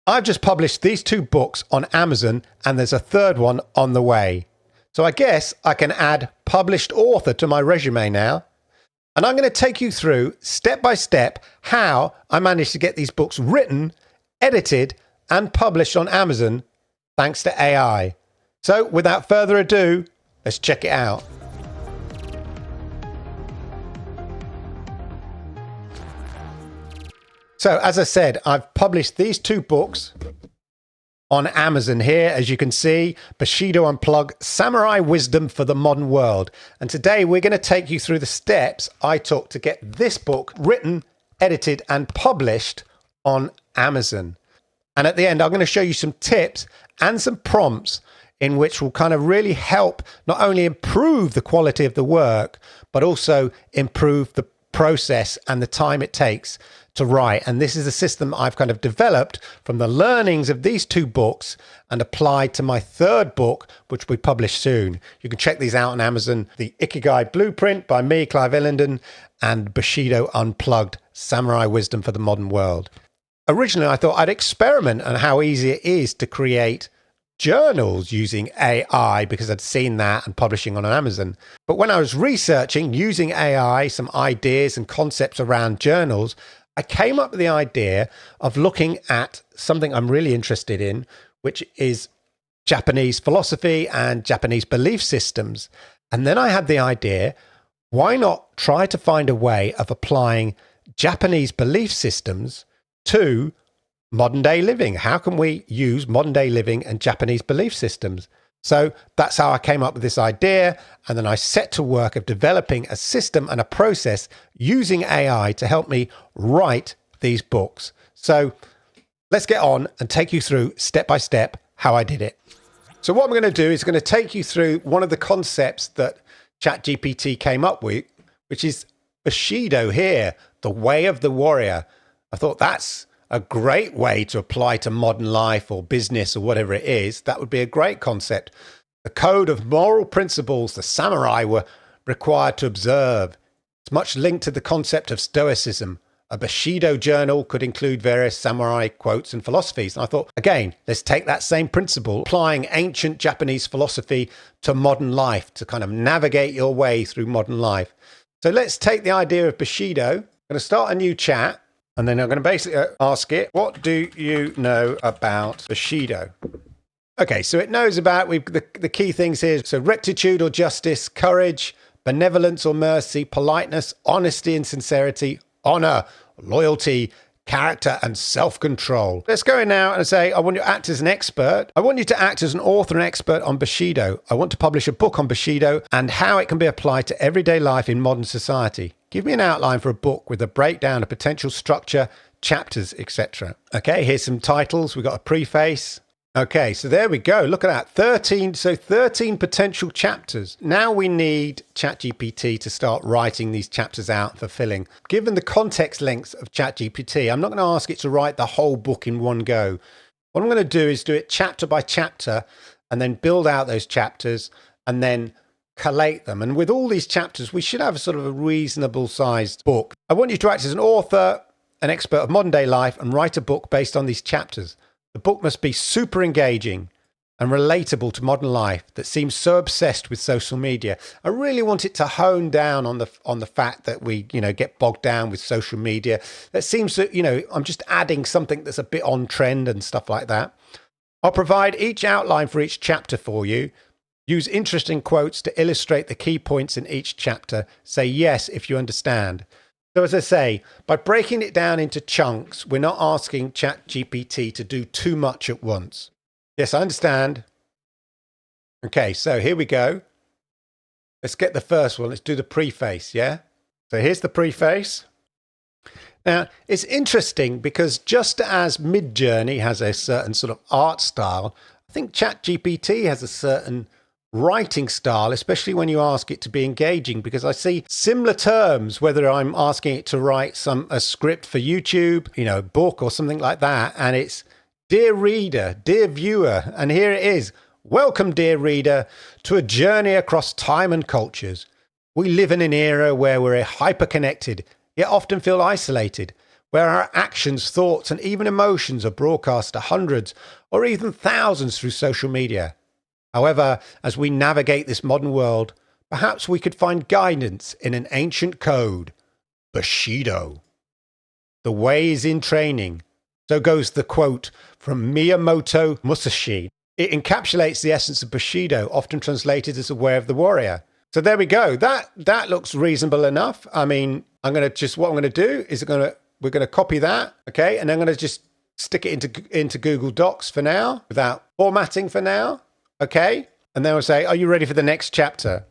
I've just published these 2 books on Amazon and there's a third one on the way. So I guess I can add published author to my resume now. And I'm going to take you through step by step how I managed to get these books written, edited, and published on Amazon thanks to AI. So without further ado, let's check it out. So as I said, I've published these 2 books on Amazon here, as you can see, Bushido Unplugged, Samurai Wisdom for the Modern World. And today we're going to take you through the steps I took to get this book written, edited, and published on Amazon. And at the end, I'm going to show you some tips and some prompts in which will kind of really help not only improve the quality of the work, but also improve the process and the time it takes to write. And this is a system I've kind of developed from the learnings of these 2 books and applied to my 3rd book, which we publish soon. You can check these out on Amazon. The Ikigai Blueprint by me, Clive Illenden, and Bushido Unplugged, Samurai Wisdom for the Modern World. Originally, I thought I'd experiment on how easy it is to create journals using AI because I'd seen that and publishing on Amazon. But when I was researching using AI, some ideas and concepts around journals, I came up with the idea of looking at something I'm really interested in, which is Japanese philosophy and Japanese belief systems. And then I had the idea, why not try to find a way of applying Japanese belief systems to modern day living? How can we use modern day living and Japanese belief systems? So that's how I came up with this idea. And then I set to work of developing a system and a process using AI to help me write these books. So let's get on and take you through step by step how I did it. So what I'm going to do is going to take you through one of the concepts that ChatGPT came up with, which is Bushido here, the way of the warrior. I thought that's a great way to apply to modern life or business or whatever it is. That would be a great concept. The code of moral principles the samurai were required to observe. It's much linked to the concept of Stoicism. A Bushido journal could include various samurai quotes and philosophies. And I thought, again, let's take that same principle, applying ancient Japanese philosophy to modern life to kind of navigate your way through modern life. So let's take the idea of Bushido. I'm going to start a new chat. And then I'm going to basically ask it, what do you know about Bushido? Okay, so it knows about the key things here. So rectitude or justice, courage, benevolence or mercy, politeness, honesty and sincerity, honor, loyalty, character and self-control. Let's go in now and say, I want you to act as an expert. I want you to act as an author and expert on Bushido. I want to publish a book on Bushido and how it can be applied to everyday life in modern society. Give me an outline for a book with a breakdown of potential structure, chapters, etc. Okay, here's some titles. We've got a preface. Okay, so there we go. Look at that. 13 potential chapters. Now we need ChatGPT to start writing these chapters out and fulfilling. Given the context lengths of ChatGPT, I'm not going to ask it to write the whole book in one go. What I'm going to do is do it chapter by chapter and then build out those chapters and then collate them. And with all these chapters, we should have a sort of a reasonable sized book. I want you to act as an author, an expert of modern day life, and write a book based on these chapters. The book must be super engaging and relatable to modern life that seems so obsessed with social media. I really want it to hone down on the fact that we, get bogged down with social media. That seems that, I'm just adding something that's a bit on trend and stuff like that. I'll provide each outline for each chapter for you. Use interesting quotes to illustrate the key points in each chapter. Say yes if you understand. So as I say, by breaking it down into chunks, we're not asking ChatGPT to do too much at once. Yes, I understand. Okay, so here we go. Let's get the first one. Let's do the preface, yeah? So here's the preface. Now, it's interesting because just as Midjourney has a certain sort of art style, I think ChatGPT has a certain writing style, especially when you ask it to be engaging, because I see similar terms, whether I'm asking it to write a script for YouTube, a book or something like that. And it's dear reader, dear viewer. And here it is. Welcome, dear reader, to a journey across time and cultures. We live in an era where we're hyper-connected, yet often feel isolated. where our actions, thoughts, and even emotions are broadcast to hundreds or even thousands through social media. However, as we navigate this modern world, perhaps we could find guidance in an ancient code, Bushido. The way is in training. So goes the quote from Miyamoto Musashi. It encapsulates the essence of Bushido, often translated as the way of the warrior. So there we go. That looks reasonable enough. I mean, what I'm going to do is we're going to copy that, okay? And I'm going to just stick it into Google Docs for now, without formatting for now, okay? And then we'll say, are you ready for the next chapter?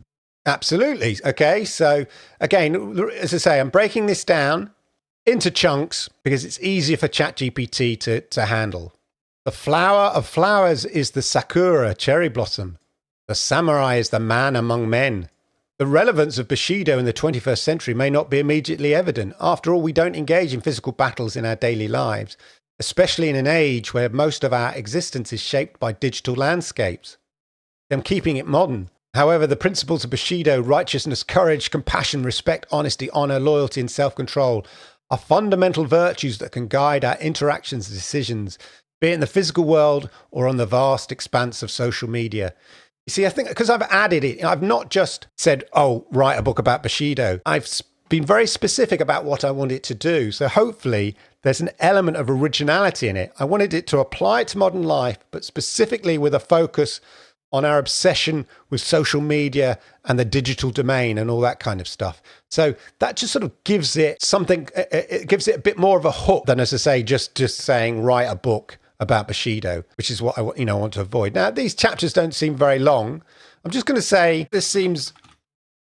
Absolutely. Okay. So again, as I say, I'm breaking this down into chunks because it's easier for ChatGPT to handle. The flower of flowers is the sakura cherry blossom. The samurai is the man among men. The relevance of Bushido in the 21st century may not be immediately evident. After all, we don't engage in physical battles in our daily lives, especially in an age where most of our existence is shaped by digital landscapes. I'm keeping it modern. However, the principles of Bushido, righteousness, courage, compassion, respect, honesty, honor, loyalty, and self-control are fundamental virtues that can guide our interactions and decisions, be it in the physical world or on the vast expanse of social media. You see, I think because I've added it, I've not just said, oh, write a book about Bushido. I've been very specific about what I want it to do. So hopefully there's an element of originality in it. I wanted it to apply to modern life, but specifically with a focus on our obsession with social media and the digital domain and all that kind of stuff. So that just sort of gives it something, it gives it a bit more of a hook than, as I say, just saying, write a book about Bushido, which is what I want to avoid. Now, these chapters don't seem very long. I'm just going to say this seems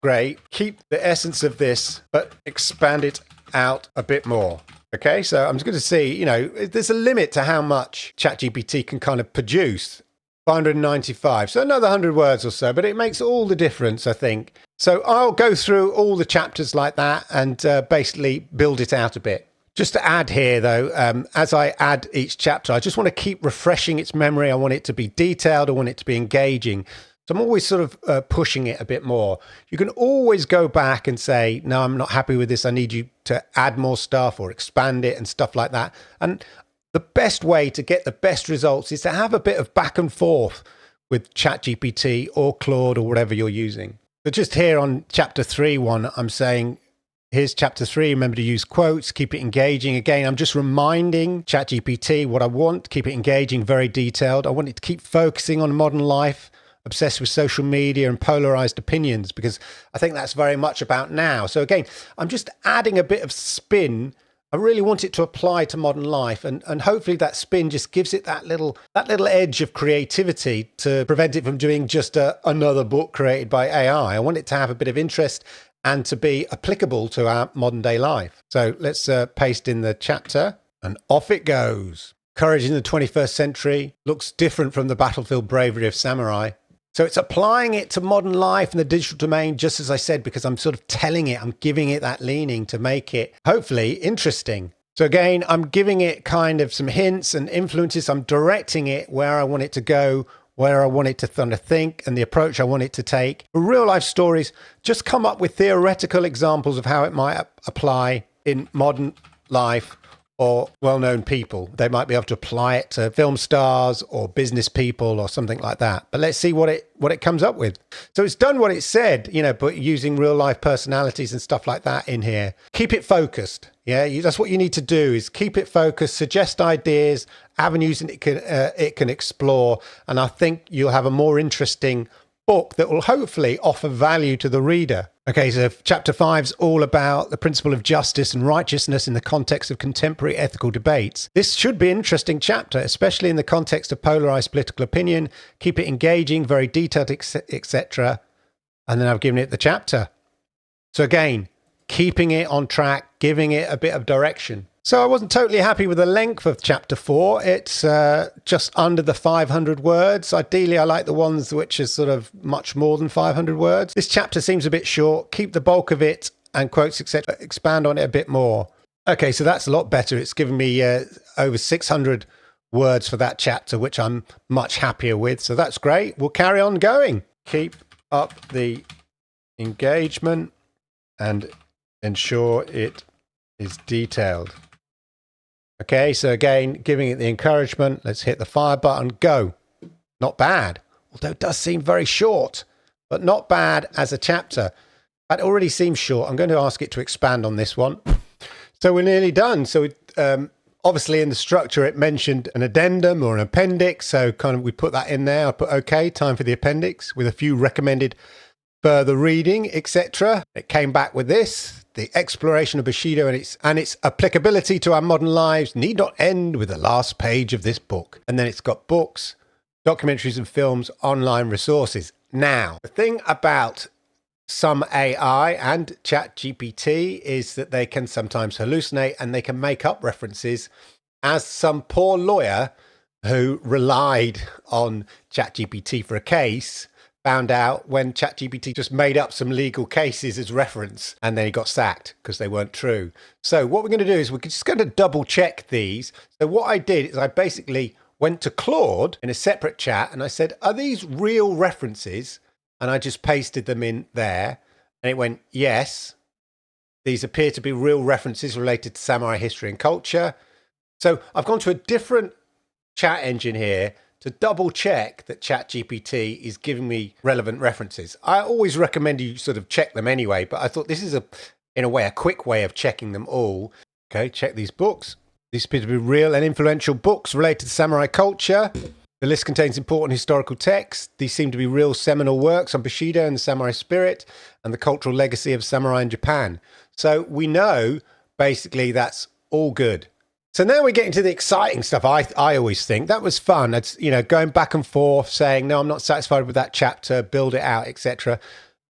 great. Keep the essence of this, but expand it out a bit more. Okay, so I'm just going to see, there's a limit to how much ChatGPT can kind of produce. 595, so another 100 words or so, but it makes all the difference, I think. So I'll go through all the chapters like that and basically build it out a bit. Just to add here, though, as I add each chapter, I just want to keep refreshing its memory. I want it to be detailed. I want it to be engaging. So I'm always sort of pushing it a bit more. You can always go back and say, no, I'm not happy with this. I need you to add more stuff or expand it and stuff like that. And the best way to get the best results is to have a bit of back and forth with ChatGPT or Claude or whatever you're using. So just here on chapter 3 one, I'm saying, here's chapter 3. Remember to use quotes, keep it engaging. Again, I'm just reminding ChatGPT what I want, keep it engaging, very detailed. I want it to keep focusing on modern life, obsessed with social media and polarized opinions, because I think that's very much about now. So again, I'm just adding a bit of spin. I really want it to apply to modern life, and hopefully that spin just gives it that little edge of creativity to prevent it from doing just another book created by AI. I want it to have a bit of interest and to be applicable to our modern day life. So let's paste in the chapter, and off it goes. Courage in the 21st century looks different from the battlefield bravery of samurai. So it's applying it to modern life and the digital domain, just as I said, because I'm sort of telling it, I'm giving it that leaning to make it hopefully interesting. So again, I'm giving it kind of some hints and influences. I'm directing it where I want it to go, where I want it to think, and the approach I want it to take. For real life stories, just come up with theoretical examples of how it might apply in modern life or well-known people. They might be able to apply it to film stars or business people or something like that. But let's see what it comes up with. So it's done what it said, but using real-life personalities and stuff like that in here. Keep it focused. Yeah, that's what you need to do, is keep it focused, suggest ideas, avenues it can explore. And I think you'll have a more interesting book that will hopefully offer value to the reader. Okay, so chapter 5 is all about the principle of justice and righteousness in the context of contemporary ethical debates. This should be an interesting chapter, especially in the context of polarized political opinion. Keep it engaging, very detailed, etc. And then I've given it the chapter. So again, keeping it on track, giving it a bit of direction. So I wasn't totally happy with the length of chapter 4. It's just under the 500 words. Ideally, I like the ones which are sort of much more than 500 words. This chapter seems a bit short. Keep the bulk of it and quotes, etc. Expand on it a bit more. Okay, so that's a lot better. It's given me over 600 words for that chapter, which I'm much happier with. So that's great. We'll carry on going. Keep up the engagement and ensure it is detailed. Okay, so again, giving it the encouragement. Let's hit the fire button. Go. Not bad, although it does seem very short, but not bad as a chapter. That already seems short. I'm going to ask it to expand on this one. So we're nearly done. So obviously in the structure, it mentioned an addendum or an appendix. So kind of we put that in there. I put, okay, time for the appendix with a few recommended further reading, etc. It came back with this. The exploration of Bushido and its applicability to our modern lives need not end with the last page of this book. And then it's got books, documentaries and films, online resources. Now, the thing about some AI and ChatGPT is that they can sometimes hallucinate and they can make up references, as some poor lawyer who relied on ChatGPT for a case found out when ChatGPT just made up some legal cases as reference, and then he got sacked because they weren't true. So what we're going to do is we're just going to double check these. So what I did is I basically went to Claude in a separate chat and I said, are these real references? And I just pasted them in there and it went, yes, these appear to be real references related to samurai history and culture. So I've gone to a different chat engine here to double check that ChatGPT is giving me relevant references. I always recommend you sort of check them anyway, but I thought this is in a way, a quick way of checking them all. Okay, check these books. These appear to be real and influential books related to samurai culture. The list contains important historical texts. These seem to be real seminal works on Bushido and the samurai spirit and the cultural legacy of samurai in Japan. So we know basically that's all good. So now we're getting to the exciting stuff. I always think that was fun. It's, going back and forth saying, no, I'm not satisfied with that chapter, build it out, etc.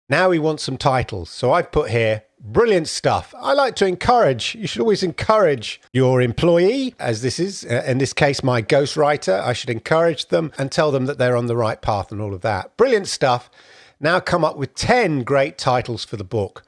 Now we want some titles. So I've put here, brilliant stuff. I like to encourage, you should always encourage your employee, as this is, in this case, my ghostwriter. I should encourage them and tell them that they're on the right path and all of that. Brilliant stuff. Now come up with 10 great titles for the book.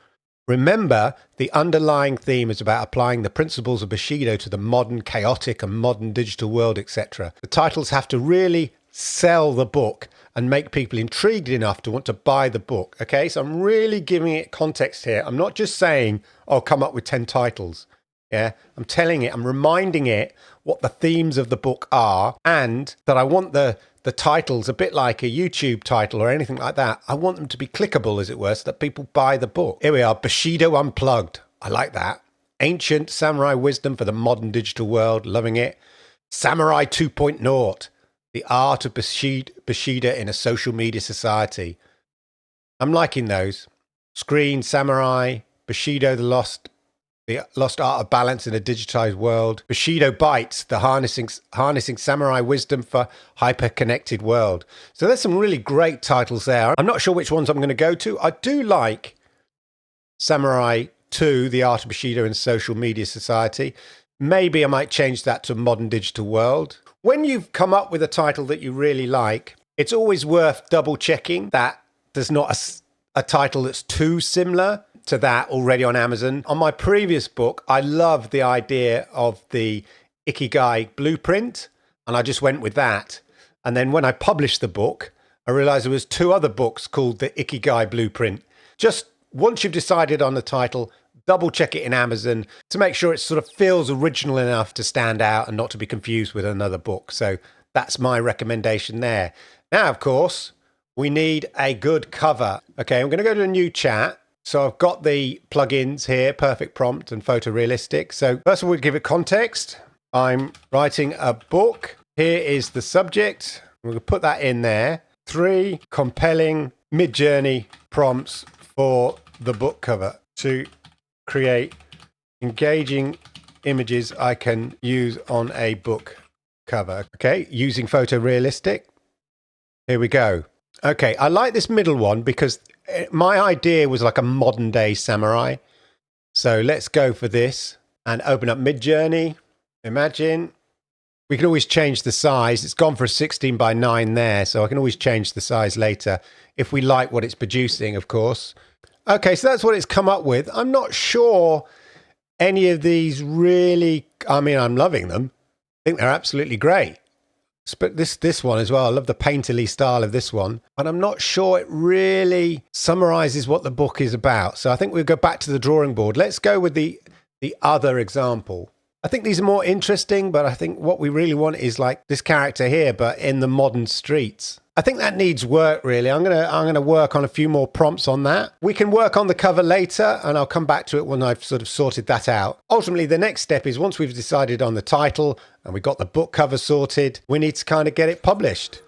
Remember, the underlying theme is about applying the principles of Bushido to the modern, chaotic and modern digital world, etc. The titles have to really sell the book and make people intrigued enough to want to buy the book. Okay, so I'm really giving it context here. I'm not just saying, oh, come up with 10 titles. Yeah, I'm telling it, I'm reminding it what the themes of the book are, and that I want the titles, a bit like a YouTube title or anything like that. I want them to be clickable, as it were, so that people buy the book. Here we are, Bushido Unplugged. I like that. Ancient samurai wisdom for the modern digital world. Loving it. Samurai 2.0. The art of Bushido in a social media society. I'm liking those. Screen Samurai. Bushido, the lost art of balance in a digitized world. Bushido Bites, the harnessing samurai wisdom for hyper-connected world. So there's some really great titles there. I'm not sure which ones I'm going to go to. I do like Samurai 2, the art of Bushido in social media society. Maybe I might change that to modern digital world. When you've come up with a title that you really like, it's always worth double checking that there's not a title that's too similar to that already on Amazon. On my previous book, I loved the idea of the Ikigai blueprint, and I just went with that. And then when I published the book, I realized there was 2 other books called the Ikigai blueprint. Just once you've decided on the title, double check it in Amazon to make sure it sort of feels original enough to stand out and not to be confused with another book. So that's my recommendation there. Now, of course, we need a good cover. Okay, I'm going to go to a new chat. So I've got the plugins here, Perfect Prompt and Photorealistic. So first of all, we'll give it context. I'm writing a book. Here is the subject. We'll put that in there. 3 compelling Midjourney prompts for the book cover to create engaging images I can use on a book cover. Okay, using Photorealistic. Here we go. Okay, I like this middle one because my idea was like a modern day samurai. So let's go for this and open up Midjourney. Imagine. We can always change the size. It's gone for a 16:9 there, so I can always change the size later if we like what it's producing, of course. Okay, so that's what it's come up with. I'm not sure any of these really, I'm loving them. I think they're absolutely great. But this one as well, I love the painterly style of this one. And I'm not sure it really summarizes what the book is about. So I think we'll go back to the drawing board. Let's go with the other example. I think these are more interesting, but I think what we really want is like this character here, but in the modern streets. I think that needs work, really. I'm gonna work on a few more prompts on that. We can work on the cover later, and I'll come back to it when I've sort of sorted that out. Ultimately, the next step is once we've decided on the title and we've got the book cover sorted, we need to kind of get it published.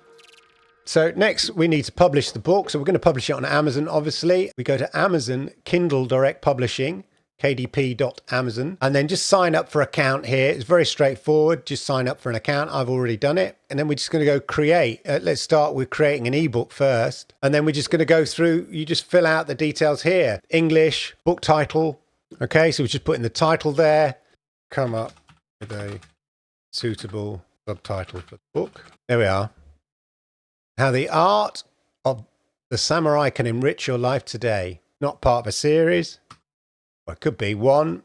So next we need to publish the book. So we're going to publish it on Amazon, obviously. We go to Amazon, Kindle Direct Publishing, kdp.amazon, and then just sign up for account here. It's very straightforward. Just sign up for an account. I've already done it. And then we're just going to go create. Let's start with creating an ebook first. And then we're just going to go through, you just fill out the details here. English, book title. Okay, so we're just putting the title there. Come up with a suitable subtitle for the book. There we are. How the art of the samurai can enrich your life today. Not part of a series. Well, it could be one.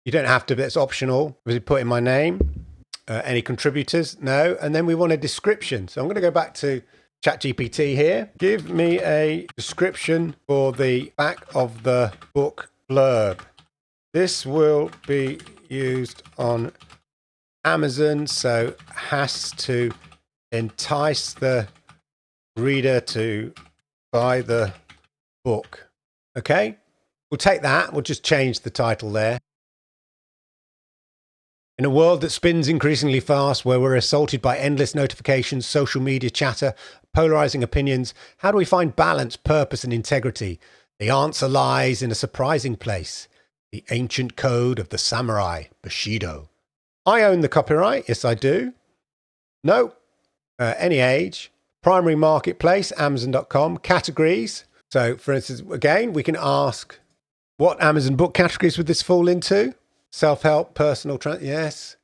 You don't have to, but it's optional. Was it put in my name? Any contributors? No. And then we want a description. So I'm going to go back to ChatGPT here. Give me a description for the back of the book blurb. This will be used on Amazon, so has to entice the reader to buy the book. Okay, we'll take that. We'll just change the title there. In a world that spins increasingly fast, where we're assaulted by endless notifications, social media chatter, polarizing opinions, how do we find balance, purpose, and integrity? The answer lies in a surprising place. The ancient code of the samurai, Bushido. I own the copyright. Yes, I do. No. Any age. Primary marketplace, Amazon.com. Categories. So, for instance, again, we can ask what Amazon book categories would this fall into? Self-help, personal, yes.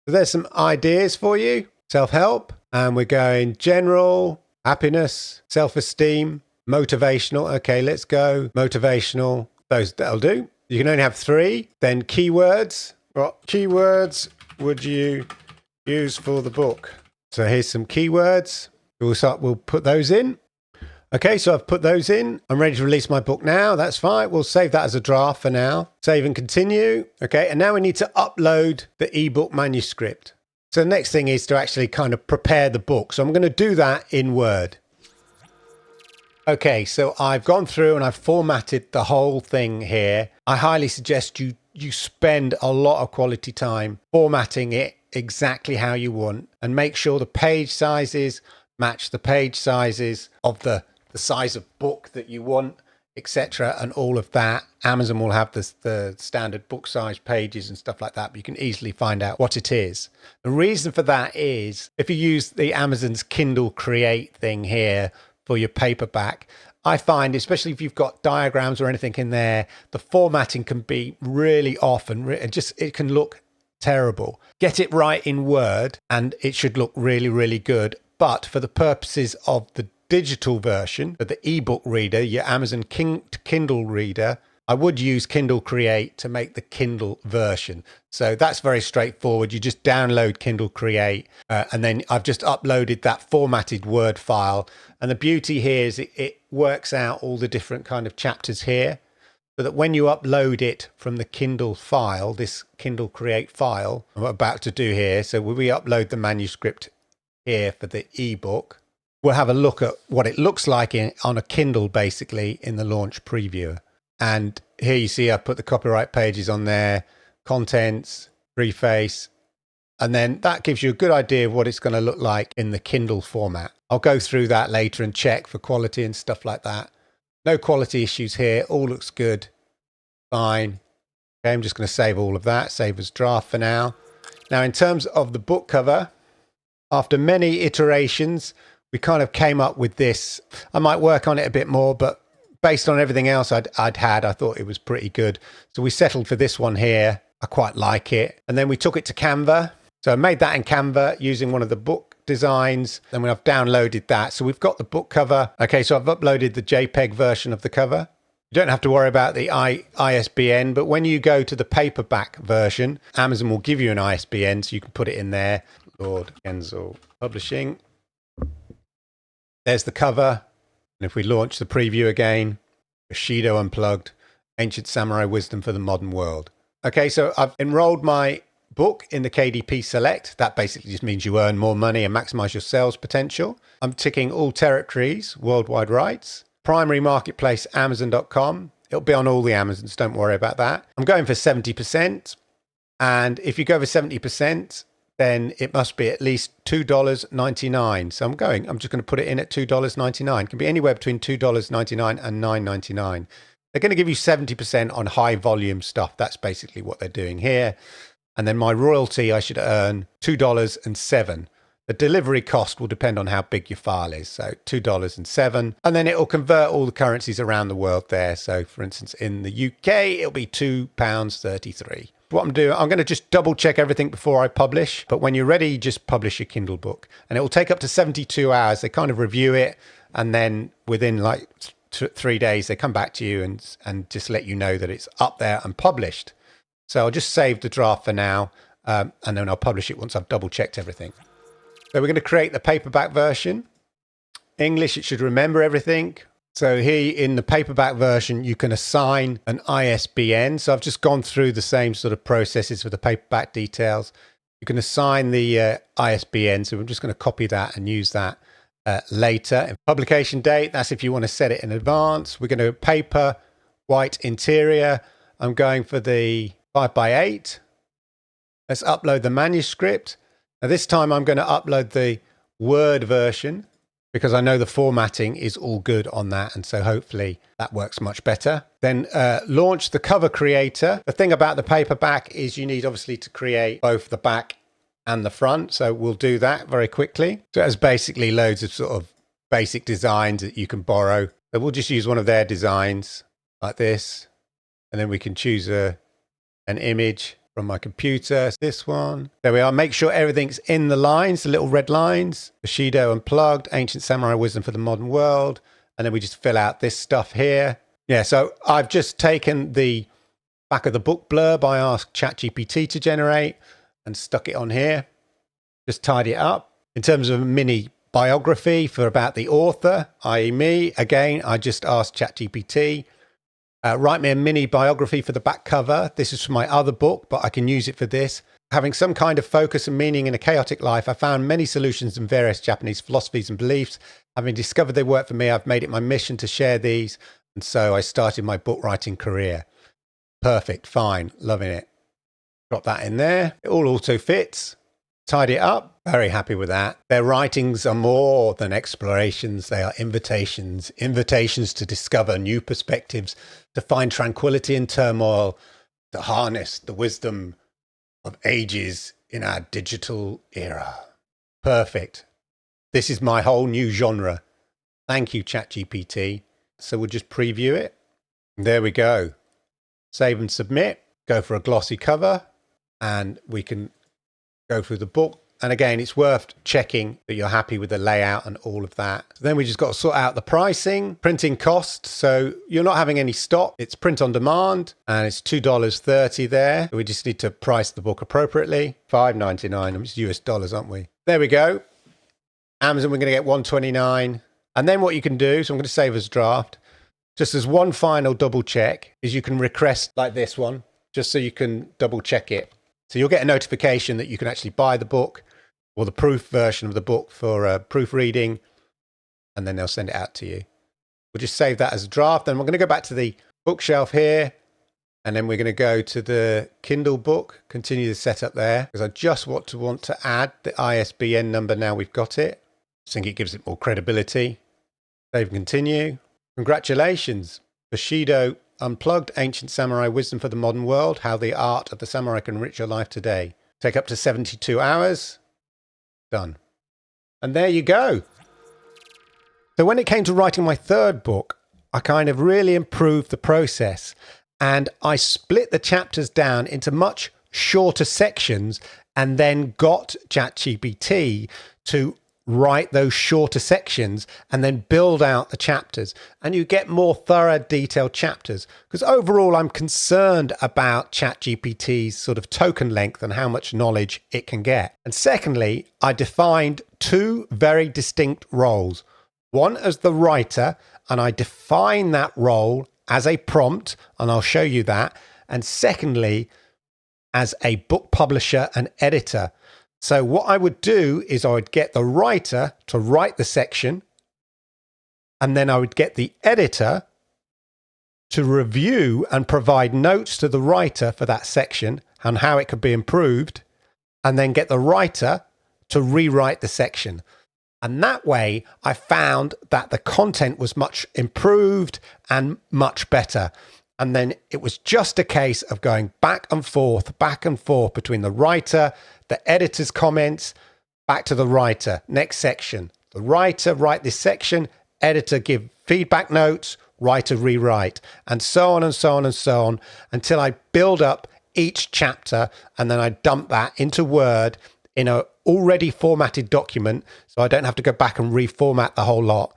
So there's some ideas for you. Self-help. And we're going general, happiness, self-esteem, motivational. Okay, let's go motivational. That'll do. You can only have 3. Then keywords. What keywords would you use for the book? So here's some keywords. We'll put those in. Okay, so I've put those in. I'm ready to release my book now. That's fine. We'll save that as a draft for now. Save and continue. Okay, and now we need to upload the ebook manuscript. So the next thing is to actually kind of prepare the book. So I'm going to do that in Word. Okay, so I've gone through and I've formatted the whole thing here. I highly suggest you spend a lot of quality time formatting it exactly how you want, and make sure the page sizes match the page sizes of the size of book that you want, etc. and all of that. Amazon will have the standard book size pages and stuff like that, but you can easily find out what it is. The reason for that is if you use the Amazon's Kindle Create thing here for your paperback, I find, especially if you've got diagrams or anything in there, the formatting can be really off and it can look terrible. Get it right in Word and it should look really, really good. But for the purposes of the digital version, for the ebook reader, your Amazon Kindle reader, I would use Kindle Create to make the Kindle version. So that's very straightforward. You just download Kindle Create and then I've just uploaded that formatted Word file. And the beauty here is it works out all the different kind of chapters here, so that when you upload it from the Kindle file, this Kindle Create file I'm about to do here, so when we upload the manuscript here for the ebook, we'll have a look at what it looks like on a Kindle, basically, in the launch previewer. And here you see I've put the copyright pages on there, contents, preface, and then that gives you a good idea of what it's going to look like in the Kindle format. I'll go through that later and check for quality and stuff like that. No quality issues here. All looks good. Fine. Okay, I'm just going to save all of that. Save as draft for now. Now, in terms of the book cover, after many iterations, we kind of came up with this. I might work on it a bit more, but based on everything else I'd had, I thought it was pretty good. So we settled for this one here. I quite like it. And then we took it to Canva. So I made that in Canva using one of the book designs. Then I've downloaded that. So we've got the book cover. Okay, so I've uploaded the JPEG version of the cover. You don't have to worry about the ISBN, but when you go to the paperback version, Amazon will give you an ISBN, so you can put it in there. Lord Kenzel Publishing. There's the cover. And if we launch the preview again, Bushido Unplugged, Ancient Samurai Wisdom for the Modern World. Okay, so I've enrolled my book in the KDP Select. That basically just means you earn more money and maximize your sales potential. I'm ticking all territories, worldwide rights. Primary marketplace, Amazon.com. It'll be on all the Amazons, don't worry about that. I'm going for 70%. And if you go for 70%, then it must be at least $2.99. So I'm just going to put it in at $2.99. It can be anywhere between $2.99 and $9.99. They're going to give you 70% on high volume stuff. That's basically what they're doing here. And then my royalty, I should earn $2.07. The delivery cost will depend on how big your file is. So $2.07. And then it will convert all the currencies around the world there. So for instance, in the UK, it'll be £2.33. What I'm doing, I'm going to just double check everything before I publish. But when you're ready, just publish your Kindle book. And it will take up to 72 hours. They kind of review it. And then within like 3 days, they come back to you and just let you know that it's up there and published. So I'll just save the draft for now. And then I'll publish it once I've double checked everything. So we're going to create the paperback version. English, it should remember everything. So here in the paperback version, you can assign an ISBN. So I've just gone through the same sort of processes for the paperback details. You can assign the ISBN. So I'm just going to copy that and use that later. Publication date, that's if you want to set it in advance. We're going to paper, white interior. I'm going for the 5x8. Let's upload the manuscript. Now this time I'm going to upload the Word version, because I know the formatting is all good on that. And so hopefully that works much better. Then launch the cover creator. The thing about the paperback is you need obviously to create both the back and the front. So we'll do that very quickly. So it has basically loads of sort of basic designs that you can borrow. So we'll just use one of their designs like this. And then we can choose an image from my computer. This one. There we are. Make sure everything's in the lines, the little red lines. Bushido Unplugged, Ancient Samurai Wisdom for the Modern World. And then we just fill out this stuff here. Yeah, so I've just taken the back of the book blurb I asked ChatGPT to generate and stuck it on here. Just tidy it up. In terms of a mini biography for about the author, i.e. me, again, I just asked ChatGPT. Write me a mini biography for the back cover. This is for my other book, but I can use it for this. Having some kind of focus and meaning in a chaotic life, I found many solutions in various Japanese philosophies and beliefs. Having discovered they work for me, I've made it my mission to share these. And so I started my book writing career. Perfect, fine, loving it. Drop that in there. It all auto fits. Tidy it up. Very happy with that. Their writings are more than explorations. They are invitations. Invitations to discover new perspectives, to find tranquility in turmoil, to harness the wisdom of ages in our digital era. Perfect. This is my whole new genre. Thank you, ChatGPT. So we'll just preview it. There we go. Save and submit. Go for a glossy cover. And we can go through the book. And again, it's worth checking that you're happy with the layout and all of that. So then we just got to sort out the pricing, printing cost. So you're not having any stock. It's print on demand and it's $2.30 there. We just need to price the book appropriately. $5.99. It's US dollars, aren't we? There we go. Amazon, we're going to get $1.29. And then what you can do, so I'm going to save as draft. Just as one final double check is you can request like this one, just so you can double check it. So you'll get a notification that you can actually buy the book or the proof version of the book for proofreading, and then they'll send it out to you. We'll just save that as a draft. Then we're going to go back to the bookshelf here, and then we're going to go to the Kindle book, continue the setup there, because I just want to add the ISBN number now we've got it. I think it gives it more credibility. Save and continue. Congratulations, Bushido Unplugged, Ancient Samurai Wisdom for the Modern World, How the Art of the Samurai Can Enrich Your Life Today. Take up to 72 hours. Done. And there you go. So when it came to writing my third book, I kind of really improved the process. And I split the chapters down into much shorter sections and then got ChatGPT to write those shorter sections and then build out the chapters, and you get more thorough, detailed chapters. Because overall, I'm concerned about ChatGPT's sort of token length and how much knowledge it can get. And secondly, I defined two very distinct roles. One as the writer, and I define that role as a prompt, and I'll show you that. And secondly, as a book publisher and editor. So what I would do is I would get the writer to write the section, and then I would get the editor to review and provide notes to the writer for that section and how it could be improved, and then get the writer to rewrite the section. And that way I found that the content was much improved and much better. And then it was just a case of going back and forth between the writer, the editor's comments, back to the writer, next section. The writer, write this section, editor, give feedback notes, writer, rewrite, and so on and so on and so on until I build up each chapter, and then I dump that into Word in a already formatted document, so I don't have to go back and reformat the whole lot.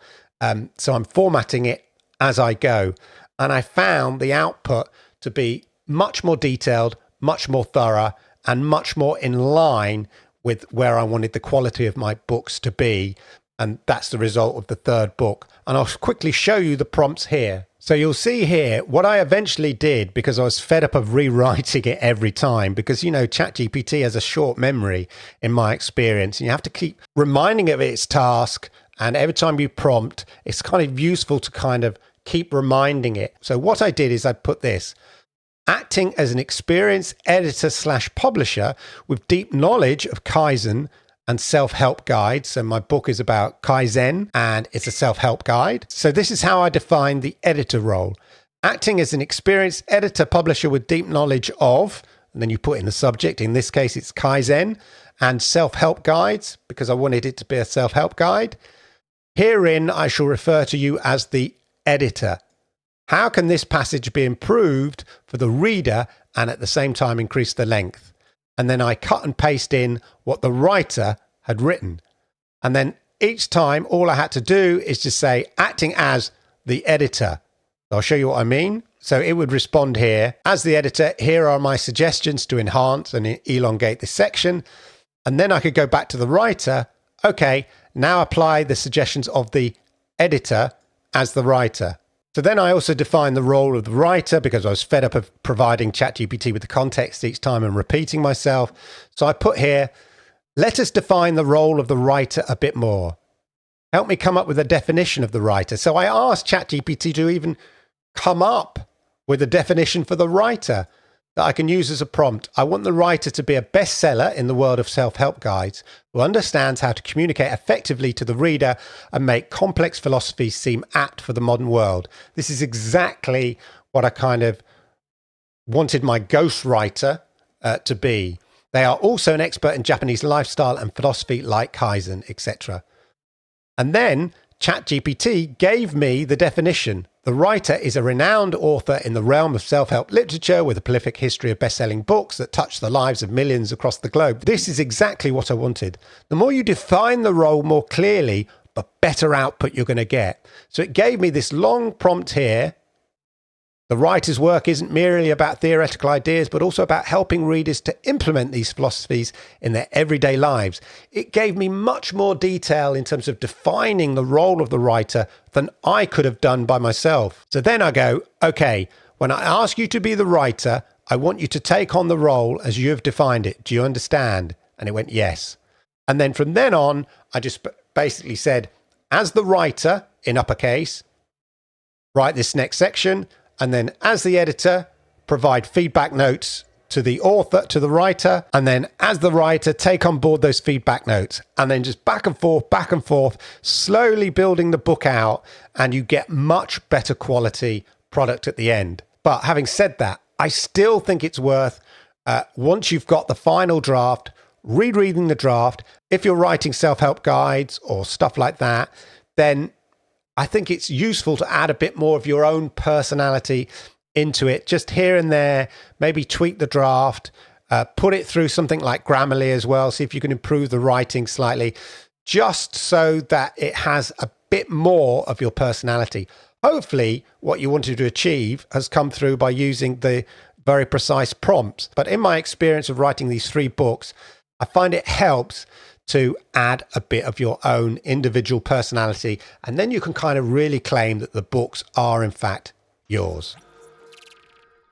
So I'm formatting it as I go. And I found the output to be much more detailed, much more thorough, and much more in line with where I wanted the quality of my books to be. And that's the result of the third book. And I'll quickly show you the prompts here. So you'll see here what I eventually did, because I was fed up of rewriting it every time, because, you know, ChatGPT has a short memory in my experience, and you have to keep reminding it of its task. And every time you prompt, it's kind of useful to kind of keep reminding it. So what I did is I put this: acting as an experienced editor / publisher with deep knowledge of Kaizen and self-help guides. So my book is about Kaizen and it's a self-help guide. So this is how I define the editor role: acting as an experienced editor publisher with deep knowledge of, and then you put in the subject. In this case, it's Kaizen and self-help guides, because I wanted it to be a self-help guide. Herein, I shall refer to you as the editor. How can this passage be improved for the reader and at the same time increase the length? And then I cut and paste in what the writer had written. And then each time, all I had to do is just say, acting as the editor. I'll show you what I mean. So it would respond here: as the editor, here are my suggestions to enhance and elongate this section. And then I could go back to the writer. Okay, now apply the suggestions of the editor as the writer. So then I also define the role of the writer, because I was fed up of providing ChatGPT with the context each time and repeating myself. So I put here, let us define the role of the writer a bit more. Help me come up with a definition of the writer. So I asked ChatGPT to even come up with a definition for the writer that I can use as a prompt. I want the writer to be a bestseller in the world of self-help guides, who understands how to communicate effectively to the reader and make complex philosophies seem apt for the modern world. This is exactly what I kind of wanted my ghostwriter to be. They are also an expert in Japanese lifestyle and philosophy like Kaizen, etc. And then ChatGPT gave me the definition. The writer is a renowned author in the realm of self-help literature with a prolific history of best-selling books that touch the lives of millions across the globe. This is exactly what I wanted. The more you define the role more clearly, the better output you're going to get. So it gave me this long prompt here. The writer's work isn't merely about theoretical ideas, but also about helping readers to implement these philosophies in their everyday lives. It gave me much more detail in terms of defining the role of the writer than I could have done by myself. So then I go, okay, when I ask you to be the writer, I want you to take on the role as you have defined it. Do you understand? And it went, yes. And then from then on, I just basically said, as the writer, in uppercase, write this next section. And then as the editor, provide feedback notes to the author, to the writer. And then as the writer, take on board those feedback notes. And then just back and forth, slowly building the book out. And you get much better quality product at the end. But having said that, I still think it's worth, once you've got the final draft, rereading the draft. If you're writing self-help guides or stuff like that, then I think it's useful to add a bit more of your own personality into it, just here and there, maybe tweak the draft, put it through something like Grammarly as well, see if you can improve the writing slightly, just so that it has a bit more of your personality. Hopefully, what you wanted to achieve has come through by using the very precise prompts. But in my experience of writing these 3 books, I find it helps to add a bit of your own individual personality, and then you can kind of really claim that the books are in fact yours.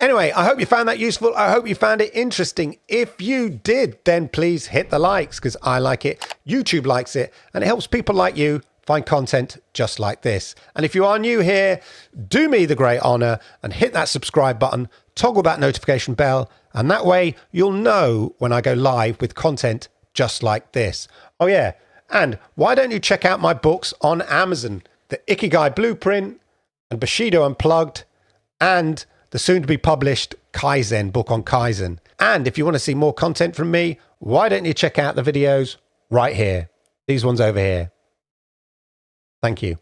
Anyway, I hope you found that useful. I hope you found it interesting. If you did, then please hit the likes because I like it. YouTube likes it and it helps people like you find content just like this. And if you are new here, do me the great honor and hit that subscribe button, toggle that notification bell, and that way you'll know when I go live with content just like this. Oh yeah, and why don't you check out my books on Amazon, The Ikigai Blueprint and Bushido Unplugged, and the soon-to-be published Kaizen book on Kaizen. And if you want to see more content from me, why don't you check out the videos right here? These ones over here. Thank you.